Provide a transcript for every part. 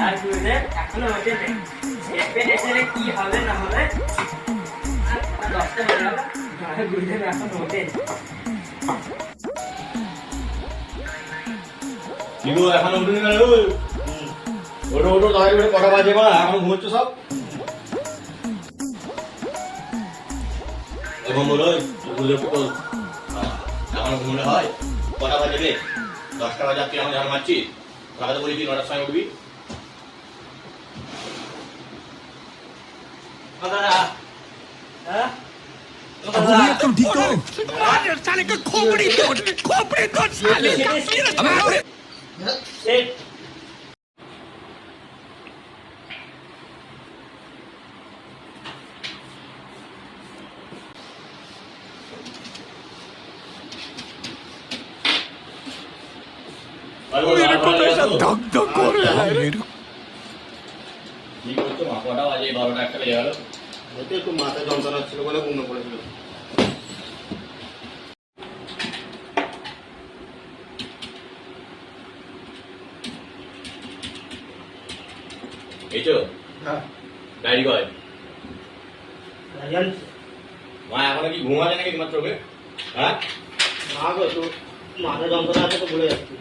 আর গুরুদেব এখনো ওঠেনি। এসে কি হবে না হবে, 10টা বেজে গেল, গুরুদেব এখনো ওঠেনি। এখনো উঠুনি না? ওটো ওটো তাড়াতাড়ি করে, কটা বাজে বা এখন ঘুমোচ্ছ সব? এখন বলো গুরুদেব তো এখনো ঘুমলে হয়? কটা বাজে রে? 10টা বাজে তুই এখন ঝাড় মারছিস? তাহলে বলি তুই 9টার সময় উঠবি। तुम ठीक हो? साले का खोपड़ी तोड़ साले। मेरे को तो ऐसा धक धक हो रहा है मेरे को। কি করছো মা? কটা বাজে? 12টা একটা লেগে গেল। একটু মাথা যন্ত্রণা ছিল বলে ঘুমিয়ে পড়েছিল। এই তো হ্যাঁ ডায়েরি কয়? জানিস মা এখনো কি ঘুম আছে নাকি তোমার চোখে? হ্যাঁ না গো, একটু মাথা যন্ত্রণা আছে তো ভুলে যাচ্ছি।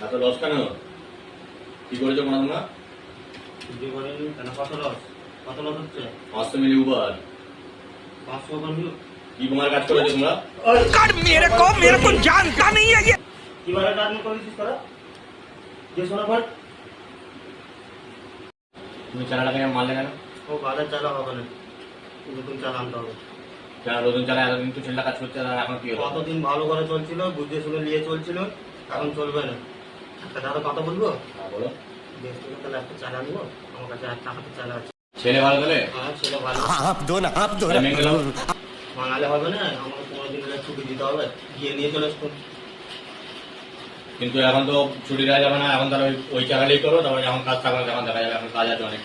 এত লস কেন? কি করেছো মনে তোমরা? বুঝতে পারিনি কেন? কত লস হচ্ছে? 500 মিলি উপর 500 করে মিল। কি তোমার কাজ করেছো তোমরা? कर मेरे को जानता नहीं है ये। কিভাবে কাজ করেছিস তোরা? যে শোনা পর তুমি চালাটাকে মারলে কেন? ও বাজার চালা হবে না, নতুন চালা আনতে হবে। যারা নতুন চালা এতদিন তো ছেলেটা কাজ করছে, তারা এখন কি হলো? কতদিন ভালো করে চলছিল, বুঝে শুনে নিয়ে চলছিল, এখন চলবে না। একটা দাদা কথা বলবো? হ্যাঁ বলো। বেশ করে তাহলে একটা চালা নিবো, আমার কাছে 1 টাকাতে চালা আছে। ছেলে ভালো তাহলে? হ্যাঁ ছেলে ভালো। आप दो ना মেয়ে গেলাম। বাঙালি হবে না, আমাকে 15 দিনের ছুটি দিতে হবে, গিয়ে নিয়ে চলে আসবো। কিন্তু এখন তো ছুটি দেওয়া যাবে না, এখন তাহলে ওই চালালেই করো, তারপরে যখন কাজ থাকবে তখন দেখা যাবে, এখন কাজ আছে অনেক।